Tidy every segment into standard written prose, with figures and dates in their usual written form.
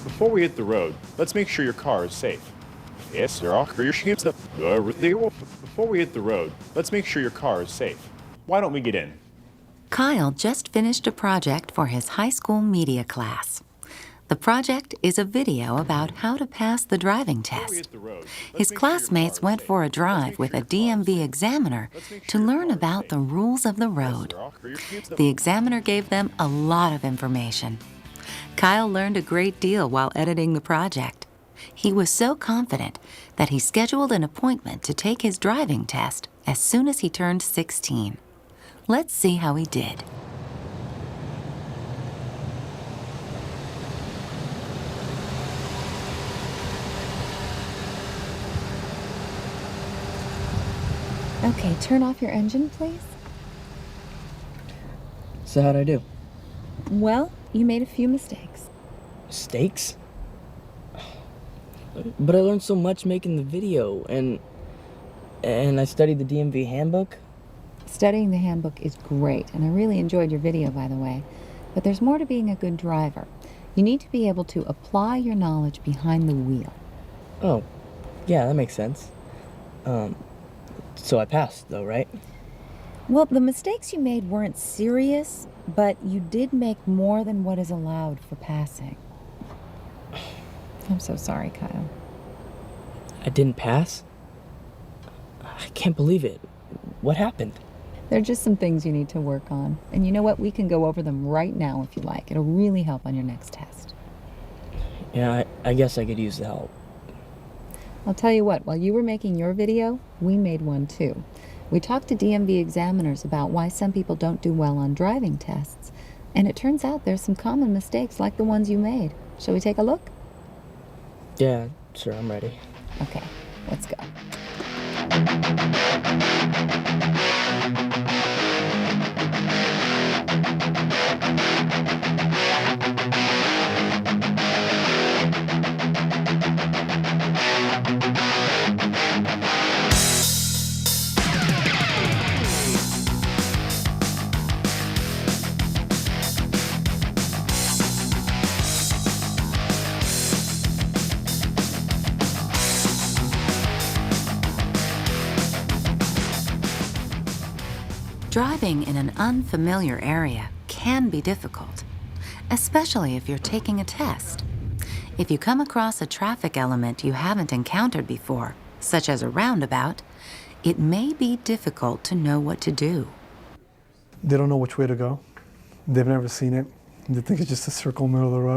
Before we hit the road, let's make sure your car is safe. Yes, sir. Before we hit the road, let's make sure your car is safe. Why don't we get in? Kyle just finished a project for his high school media class. The project is a video about how to pass the driving test. His classmates went for a drive with a DMV examiner to learn about the rules of the road. The examiner gave them a lot of information. Kyle learned a great deal while editing the project. He was so confident that he scheduled an appointment to take his driving test as soon as he turned 16. Let's see how he did. Okay, turn off your engine, please. So how'd I do? Well, you made a few mistakes. Mistakes? But I learned so much making the video, and I studied the DMV handbook. Studying the handbook is great, and I really enjoyed your video, by the way. But there's more to being a good driver. You need to be able to apply your knowledge behind the wheel. Oh, yeah, that makes sense. So I passed, though, right? Well, the mistakes you made weren't serious, but you did make more than what is allowed for passing. I'm so sorry, Kyle. I didn't pass? I can't believe it. What happened? There are just some things you need to work on. And you know what? We can go over them right now if you like. It'll really help on your next test. Yeah, I guess I could use the help. I'll tell you what, while you were making your video, we made one too. We talked to DMV examiners about why some people don't do well on driving tests. And it turns out there's some common mistakes like the ones you made. Shall we take a look? Yeah, sure, I'm ready. Okay, let's go. Driving in an unfamiliar area can be difficult, especially if you're taking a test. If you come across a traffic element you haven't encountered before, such as a roundabout, it may be difficult to know what to do. They don't know which way to go. They've never seen it. They think it's just a circle in the middle of the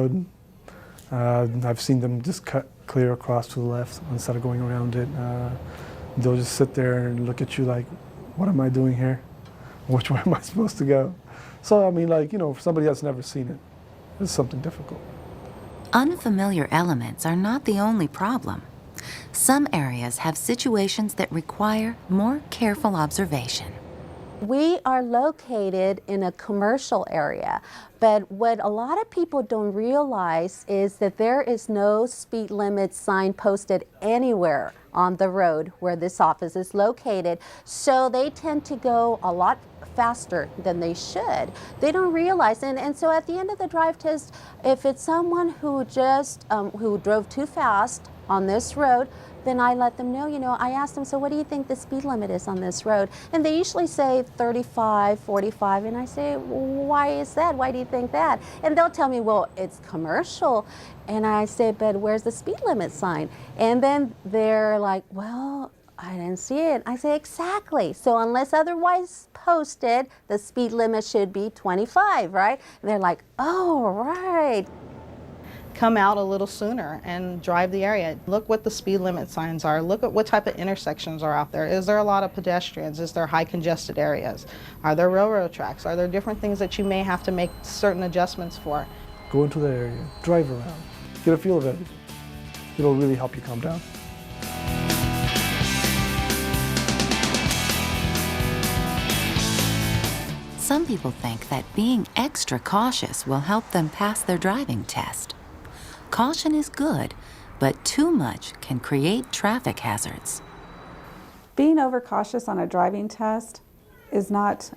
road. I've seen them just cut clear across to the left instead of going around it. They'll just sit there and look at you like, what am I doing here? Which way am I supposed to go? So, I mean, like, you know, for somebody that's never seen it, it's something difficult. Unfamiliar elements are not the only problem. Some areas have situations that require more careful observation. We are located in a commercial area, but what a lot of people don't realize is that there is no speed limit sign posted anywhere on the road where this office is located, so they tend to go a lot faster than they should. They don't realize, and so at the end of the drive test, if it's someone who just who drove too fast on this road, then I let them know, you know, I ask them, so what do you think the speed limit is on this road? And they usually say 35, 45, and I say, why is that? Why do you think that? And they'll tell me, well, it's commercial. And I say, but where's the speed limit sign? And then they're like, well, I didn't see it. I say, exactly. So unless otherwise posted, the speed limit should be 25, right? And they're like, oh, right. Come out a little sooner and drive the area. Look what the speed limit signs are. Look at what type of intersections are out there. Is there a lot of pedestrians? Is there high congested areas? Are there railroad tracks? Are there different things that you may have to make certain adjustments for? Go into the area, drive around, get a feel of everything. It'll really help you calm down. Some people think that being extra cautious will help them pass their driving test. Caution is good, but too much can create traffic hazards. Being overcautious on a driving test is not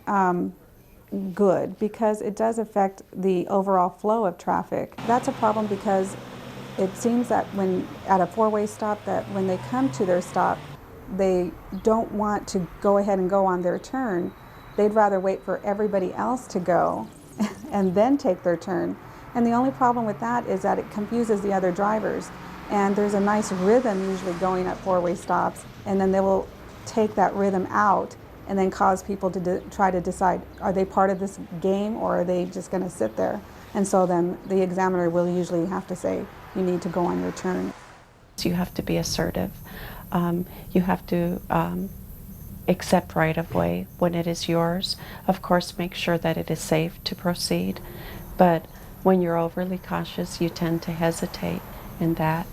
good because it does affect the overall flow of traffic. That's a problem because it seems that when at a four-way stop, that when they come to their stop, they don't want to go ahead and go on their turn. They'd rather wait for everybody else to go and then take their turn. And the only problem with that is that it confuses the other drivers. And there's a nice rhythm usually going at four-way stops, and then they will take that rhythm out and then cause people to try to decide, are they part of this game or are they just going to sit there? And so then the examiner will usually have to say, you need to go on your turn. So you have to be assertive. You have to accept right-of-way when it is yours. Of course, make sure that it is safe to proceed. But when you're overly cautious, you tend to hesitate, and that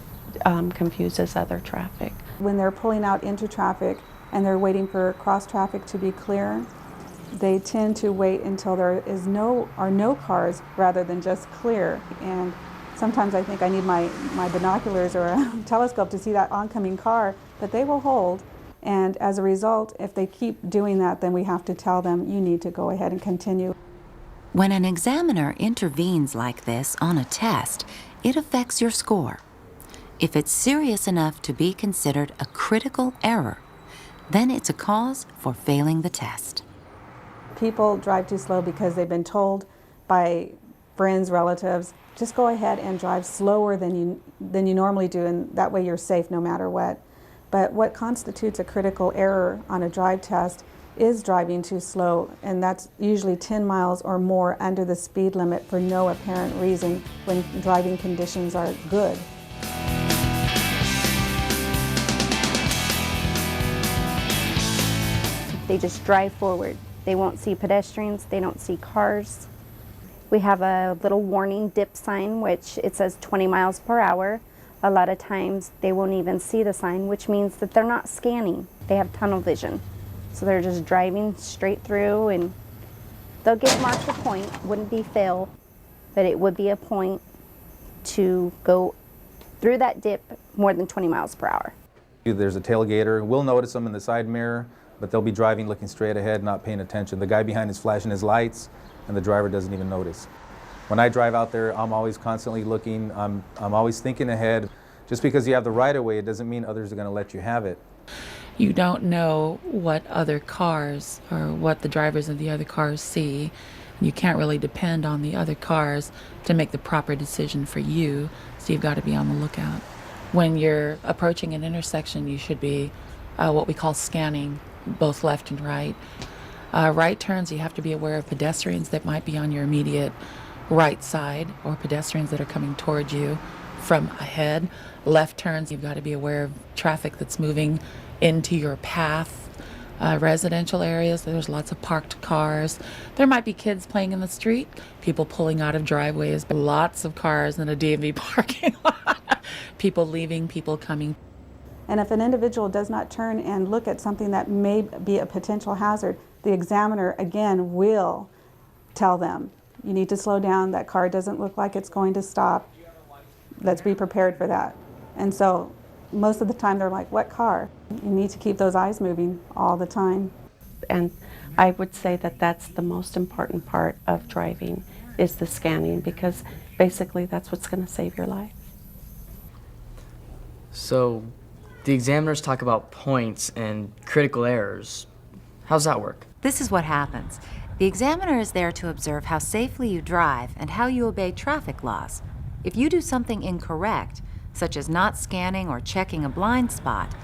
confuses other traffic. When they're pulling out into traffic and they're waiting for cross traffic to be clear, they tend to wait until there is no cars rather than just clear. And sometimes I think I need my binoculars or a telescope to see that oncoming car, but they will hold. And as a result, if they keep doing that, then we have to tell them, you need to go ahead and continue. When an examiner intervenes like this on a test, it affects your score. If it's serious enough to be considered a critical error, then it's a cause for failing the test. People drive too slow because they've been told by friends, relatives, just go ahead and drive slower than you normally do, and that way you're safe no matter what. But what constitutes a critical error on a drive test is driving too slow, and that's usually 10 miles or more under the speed limit for no apparent reason when driving conditions are good. They just drive forward. They won't see pedestrians, they don't see cars. We have a little warning dip sign, which it says 20 miles per hour. A lot of times they won't even see the sign, which means that they're not scanning. They have tunnel vision. So they're just driving straight through, and they'll get marked a point. Wouldn't be fail, but it would be a point to go through that dip more than 20 miles per hour. There's a tailgater. We'll notice them in the side mirror, but they'll be driving looking straight ahead, not paying attention. The guy behind is flashing his lights, and the driver doesn't even notice. When I drive out there, I'm always constantly looking. I'm always thinking ahead. Just because you have the right-of-way, it doesn't mean others are going to let you have it. You don't know what other cars or what the drivers of the other cars see. You can't really depend on the other cars to make the proper decision for you, so you've got to be on the lookout. When you're approaching an intersection, you should be what we call scanning, both left and right. Right turns, you have to be aware of pedestrians that might be on your immediate right side or pedestrians that are coming towards you from ahead. Left turns, you've got to be aware of traffic that's moving into your path. Residential areas, there's lots of parked cars. There might be kids playing in the street, people pulling out of driveways, but lots of cars in a DMV parking lot. People leaving, people coming. And if an individual does not turn and look at something that may be a potential hazard, the examiner again will tell them, you need to slow down, that car doesn't look like it's going to stop. Let's be prepared for that. And so most of the time they're like, what car? You need to keep those eyes moving all the time. And I would say that that's the most important part of driving, is the scanning, because basically that's what's going to save your life. So the examiners talk about points and critical errors. How's that work? This is what happens. The examiner is there to observe how safely you drive and how you obey traffic laws. If you do something incorrect, such as not scanning or checking a blind spot,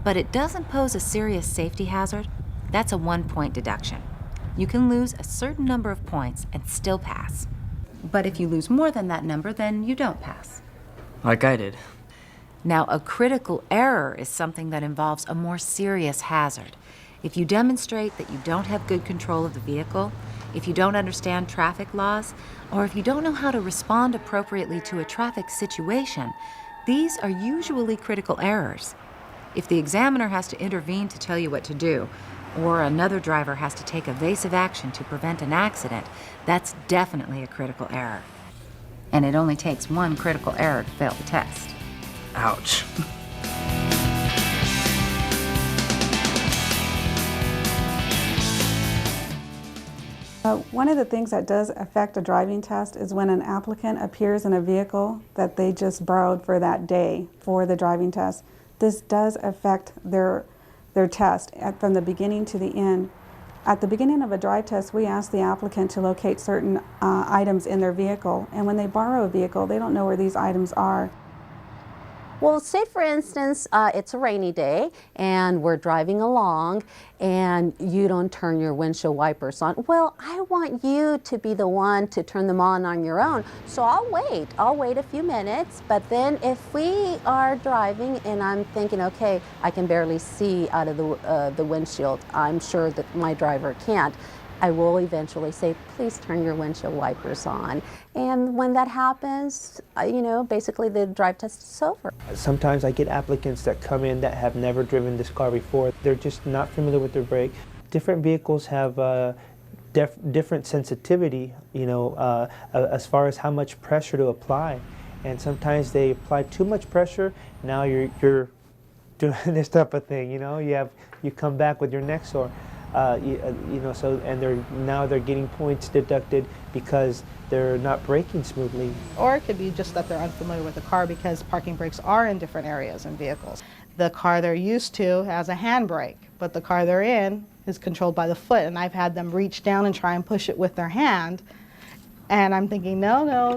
but it doesn't pose a serious safety hazard, that's a 1-point deduction. You can lose a certain number of points and still pass. But if you lose more than that number, then you don't pass. Like I did. Now, a critical error is something that involves a more serious hazard. If you demonstrate that you don't have good control of the vehicle, if you don't understand traffic laws, or if you don't know how to respond appropriately to a traffic situation, these are usually critical errors. If the examiner has to intervene to tell you what to do, or another driver has to take evasive action to prevent an accident, that's definitely a critical error. And it only takes one critical error to fail the test. Ouch. One of the things that does affect a driving test is when an applicant appears in a vehicle that they just borrowed for that day for the driving test. This does affect their test from the beginning to the end. At the beginning of a drive test, we ask the applicant to locate certain items in their vehicle, and when they borrow a vehicle, they don't know where these items are. Well, say for instance, it's a rainy day and we're driving along and you don't turn your windshield wipers on. Well, I want you to be the one to turn them on your own. So I'll wait a few minutes, but then if we are driving and I'm thinking, okay, I can barely see out of the windshield, I'm sure that my driver can't, I will eventually say, please turn your windshield wipers on. And when that happens, you know, basically the drive test is over. Sometimes I get applicants that come in that have never driven this car before. They're just not familiar with their brake. Different vehicles have different sensitivity, you know, as far as how much pressure to apply. And sometimes they apply too much pressure. Now you're doing this type of thing, you know. You come back with your neck sore. You know, so and now they're getting points deducted because they're not braking smoothly. Or it could be just that they're unfamiliar with the car because parking brakes are in different areas in vehicles. The car they're used to has a handbrake, but the car they're in is controlled by the foot, and I've had them reach down and try and push it with their hand. And I'm thinking, no,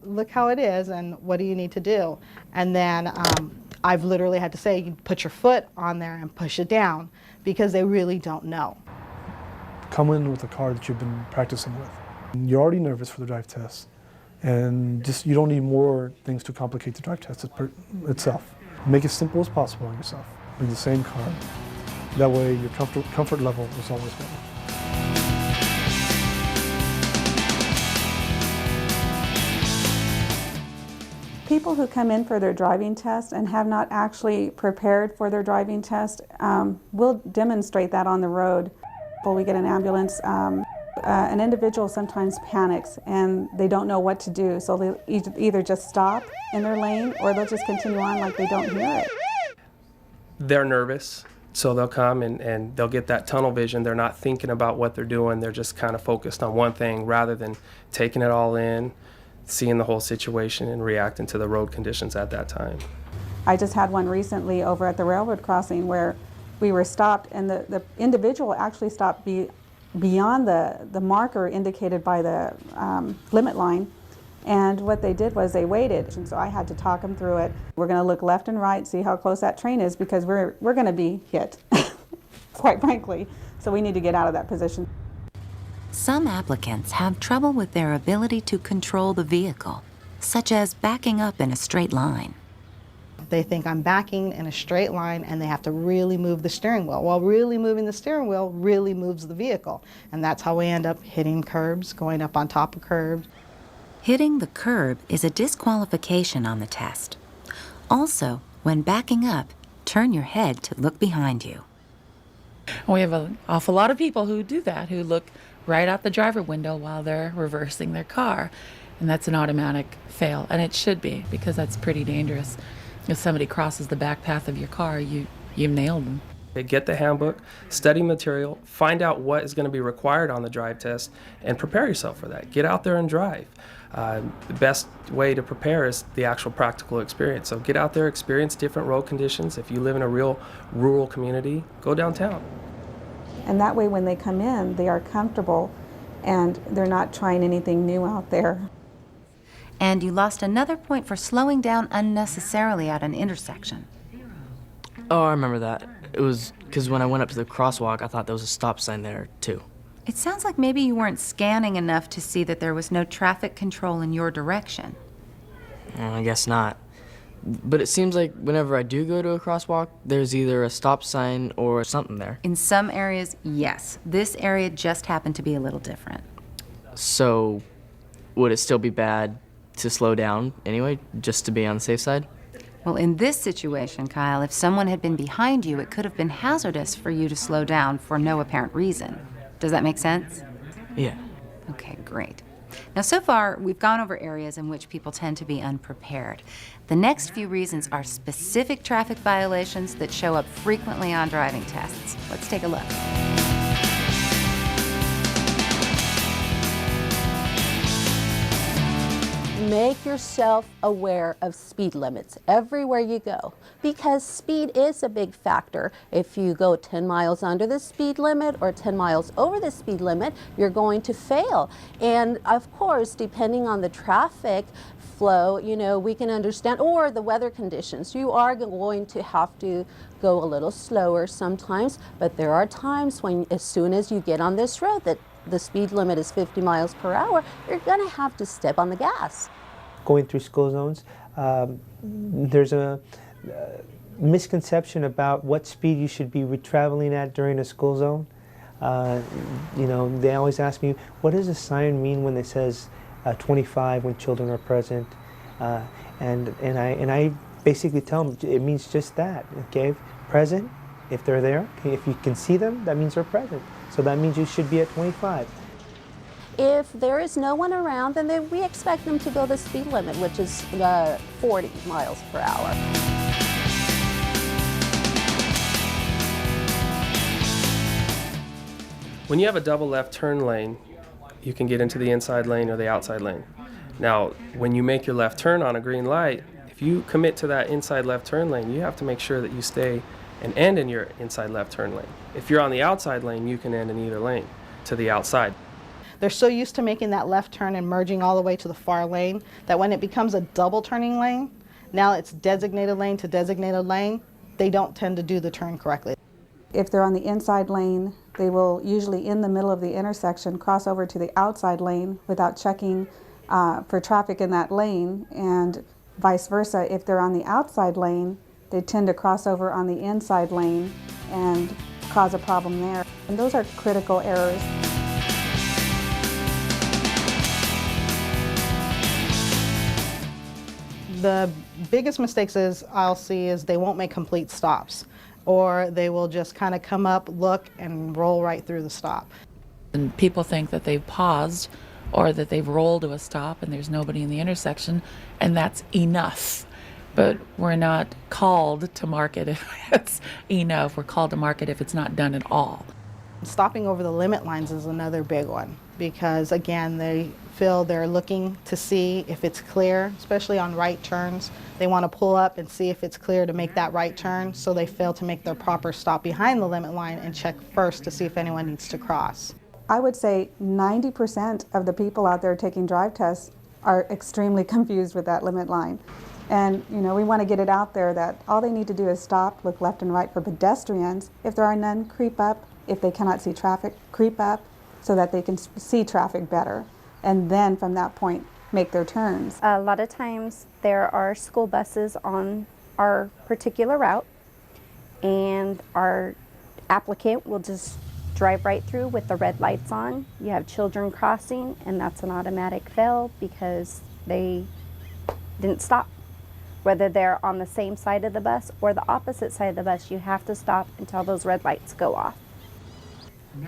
look how it is, and what do you need to do? And then I've literally had to say, you put your foot on there and push it down, because they really don't know. Come in with a car that you've been practicing with. You're already nervous for the drive test, and you don't need more things to complicate the drive test itself. Make it as simple as possible on yourself. Bring the same car. That way your comfort level is always better. People who come in for their driving test and have not actually prepared for their driving test, we'll demonstrate that on the road. When we get an ambulance, an individual sometimes panics and they don't know what to do, so they'll either just stop in their lane or they'll just continue on like they don't hear it. They're nervous, so they'll come and they'll get that tunnel vision. They're not thinking about what they're doing. They're just kind of focused on one thing rather than taking it all in, seeing the whole situation and reacting to the road conditions at that time. I just had one recently over at the railroad crossing where we were stopped and the individual actually stopped beyond the marker indicated by the limit line, and what they did was they waited, and so I had to talk them through it. We're going to look left and right, see how close that train is, because we're going to be hit, quite frankly, so we need to get out of that position. Some applicants have trouble with their ability to control the vehicle, such as backing up in a straight line. They think I'm backing in a straight line and they have to really move the steering wheel. Well, really moving the steering wheel really moves the vehicle. And that's how we end up hitting curbs, going up on top of curbs. Hitting the curb is a disqualification on the test. Also, when backing up, turn your head to look behind you. We have an awful lot of people who do that, who look right out the driver window while they're reversing their car. And that's an automatic fail. And it should be, because that's pretty dangerous. If somebody crosses the back path of your car, you've nailed them. Get the handbook, study material, find out what is going to be required on the drive test, and prepare yourself for that. Get out there and drive. The best way to prepare is the actual practical experience. So get out there, experience different road conditions. If you live in a real rural community, go downtown. And that way when they come in, they are comfortable and they're not trying anything new out there. And you lost another point for slowing down unnecessarily at an intersection. Oh, I remember that. It was because when I went up to the crosswalk, I thought there was a stop sign there, too. It sounds like maybe you weren't scanning enough to see that there was no traffic control in your direction. Well, I guess not. But it seems like whenever I do go to a crosswalk, there's either a stop sign or something there. In some areas, yes. This area just happened to be a little different. So, would it still be bad to slow down anyway, just to be on the safe side? Well, in this situation, Kyle, if someone had been behind you, it could have been hazardous for you to slow down for no apparent reason. Does that make sense? Yeah. Okay, great. Now, so far, we've gone over areas in which people tend to be unprepared. The next few reasons are specific traffic violations that show up frequently on driving tests. Let's take a look. Make yourself aware of speed limits everywhere you go, because speed is a big factor. If you go 10 miles under the speed limit or 10 miles over the speed limit, you're going to fail. And of course, depending on the traffic flow, you know, we can understand, or the weather conditions, you are going to have to go a little slower sometimes, but there are times when as soon as you get on this road that the speed limit is 50 miles per hour, you're going to have to step on the gas. Going through school zones, there's a misconception about what speed you should be traveling at during a school zone. You know, they always ask me, what does a sign mean when it says 25 when children are present? And I basically tell them it means just that, okay? Present, if they're there, okay? If you can see them, that means they're present. So that means you should be at 25. If there is no one around, then we expect them to go the speed limit, which is 40 miles per hour. When you have a double left turn lane, you can get into the inside lane or the outside lane. Now, when you make your left turn on a green light, if you commit to that inside left turn lane, you have to make sure that you stay and end in your inside left turn lane. If you're on the outside lane, you can end in either lane to the outside. They're so used to making that left turn and merging all the way to the far lane that when it becomes a double turning lane, now it's designated lane to designated lane, they don't tend to do the turn correctly. If they're on the inside lane, they will usually in the middle of the intersection cross over to the outside lane without checking for traffic in that lane, and vice versa. If they're on the outside lane, they tend to cross over on the inside lane and cause a problem there. And those are critical errors. The biggest mistakes I'll see is they won't make complete stops, or they will just kind of come up, look, and roll right through the stop. And people think that they've paused or that they've rolled to a stop and there's nobody in the intersection, and that's enough. But we're not called to mark it if it's enough. We're called to mark it if it's not done at all. Stopping over the limit lines is another big one, because again, they feel they're looking to see if it's clear, especially on right turns. They want to pull up and see if it's clear to make that right turn, so they fail to make their proper stop behind the limit line and check first to see if anyone needs to cross. I would say 90% of the people out there taking drive tests are extremely confused with that limit line. And you know, we want to get it out there that all they need to do is stop, look left and right for pedestrians. If there are none, creep up. If they cannot see traffic, creep up so that they can see traffic better. And then from that point, make their turns. A lot of times there are school buses on our particular route, and our applicant will just drive right through with the red lights on. You have children crossing, and that's an automatic fail because they didn't stop. Whether they're on the same side of the bus or the opposite side of the bus, you have to stop until those red lights go off.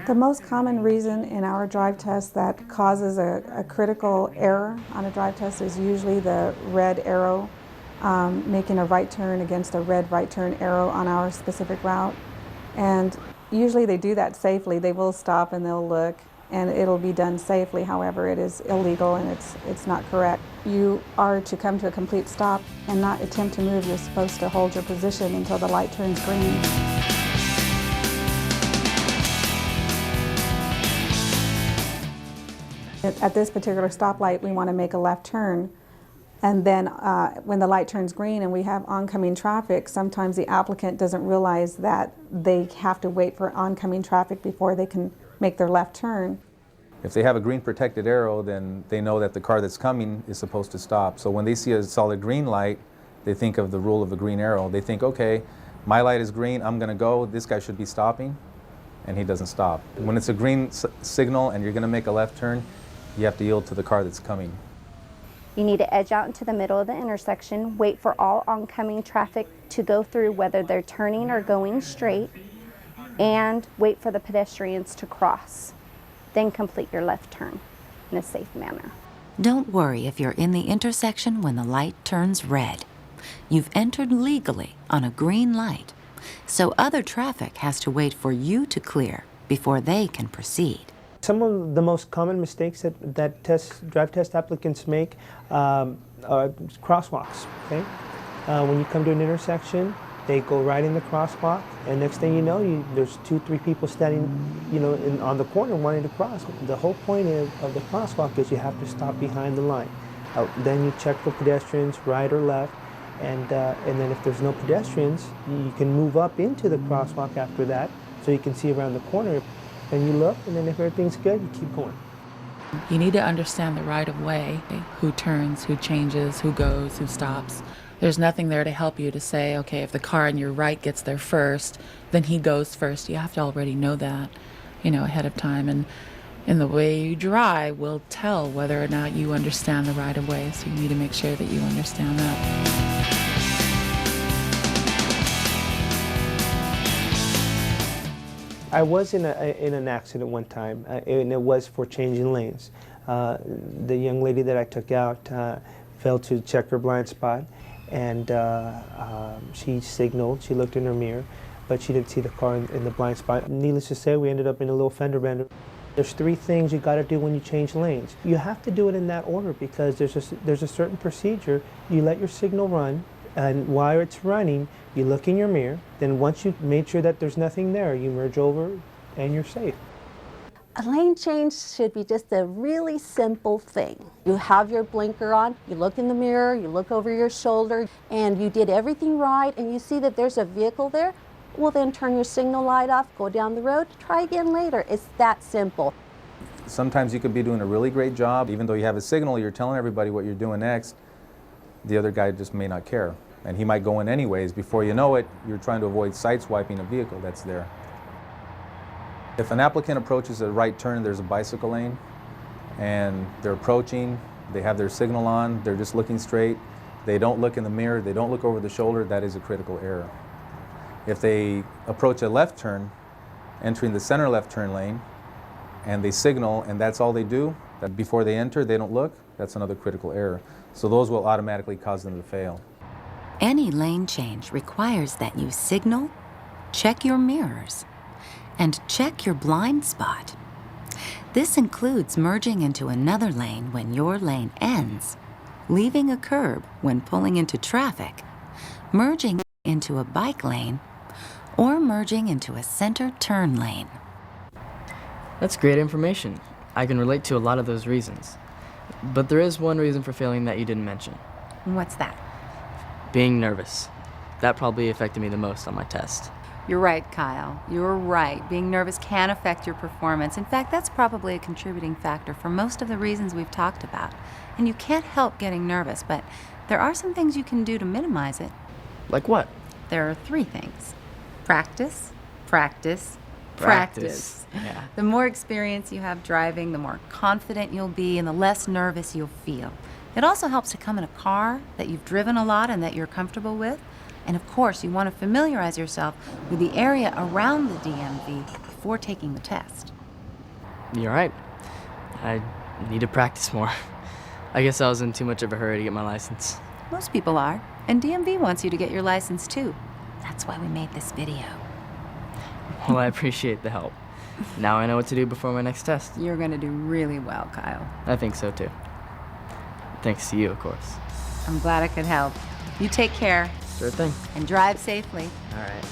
The most common reason in our drive test that causes a critical error on a drive test is usually the red arrow, making a right turn against a red right turn arrow on our specific route. And usually they do that safely. They will stop and they'll look, and it'll be done safely. However, it is illegal and it's not correct. You are to come to a complete stop and not attempt to move. You're supposed to hold your position until the light turns green. At this particular stoplight, we want to make a left turn, and then when the light turns green and we have oncoming traffic, sometimes the applicant doesn't realize that they have to wait for oncoming traffic before they can make their left turn. If they have a green protected arrow, then they know that the car that's coming is supposed to stop. So when they see a solid green light, they think of the rule of the green arrow. They think, okay, my light is green, I'm going to go, this guy should be stopping, and he doesn't stop. When it's a green signal and you're going to make a left turn, you have to yield to the car that's coming. You need to edge out into the middle of the intersection, wait for all oncoming traffic to go through, whether they're turning or going straight, and wait for the pedestrians to cross. Then complete your left turn in a safe manner. Don't worry if you're in the intersection when the light turns red. You've entered legally on a green light, so other traffic has to wait for you to clear before they can proceed. Some of the most common mistakes that drive test applicants make are crosswalks. Okay, when you come to an intersection, they go right in the crosswalk, and next thing you know, there's 2-3 people standing, on the corner wanting to cross. The whole point of the crosswalk is you have to stop behind the line. Then you check for pedestrians, right or left, and then if there's no pedestrians, you can move up into the crosswalk after that, so you can see around the corner. Then you look, and then if everything's good, you keep going. You need to understand the right of way, who turns, who changes, who goes, who stops. There's nothing there to help you to say, okay, if the car on your right gets there first, then he goes first. You have to already know that, ahead of time. And the way you drive will tell whether or not you understand the right of way. So you need to make sure that you understand that. I was in an accident one time, and it was for changing lanes. The young lady that I took out failed to check her blind spot, and she signaled. She looked in her mirror, but she didn't see the car in the blind spot. Needless to say, we ended up in a little fender bender. There's 3 things you got to do when you change lanes. You have to do it in that order because there's a certain procedure. You let your signal run, and while it's running, you look in your mirror. Then once you've made sure that there's nothing there, you merge over and you're safe. A lane change should be just a really simple thing. You have your blinker on, you look in the mirror, you look over your shoulder, and you did everything right, and you see that there's a vehicle there, well then turn your signal light off, go down the road, try again later. It's that simple. Sometimes you could be doing a really great job, even though you have a signal, you're telling everybody what you're doing next. The other guy just may not care, and he might go in anyways. Before you know it, you're trying to avoid sideswiping a vehicle that's there. If an applicant approaches a right turn, there's a bicycle lane, and they're approaching, they have their signal on, they're just looking straight, they don't look in the mirror, they don't look over the shoulder, that is a critical error. If they approach a left turn, entering the center left turn lane, and they signal, and that's all they do, that before they enter, they don't look, that's another critical error. So those will automatically cause them to fail. Any lane change requires that you signal, check your mirrors, and check your blind spot. This includes merging into another lane when your lane ends, leaving a curb when pulling into traffic, merging into a bike lane, or merging into a center turn lane. That's great information. I can relate to a lot of those reasons. But there is one reason for failing that you didn't mention. What's that? Being nervous. That probably affected me the most on my test. You're right, Kyle. You're right. Being nervous can affect your performance. In fact, that's probably a contributing factor for most of the reasons we've talked about. And you can't help getting nervous, but there are some things you can do to minimize it. Like what? There are 3 things. Practice, practice, Practice. Yeah. The more experience you have driving, the more confident you'll be and the less nervous you'll feel. It also helps to come in a car that you've driven a lot and that you're comfortable with. And of course, you want to familiarize yourself with the area around the DMV before taking the test. You're right. I need to practice more. I guess I was in too much of a hurry to get my license. Most people are. And DMV wants you to get your license too. That's why we made this video. Well, I appreciate the help. Now I know what to do before my next test. You're going to do really well, Kyle. I think so too. Thanks to you, of course. I'm glad I could help. You take care. Sure thing. And drive safely. All right.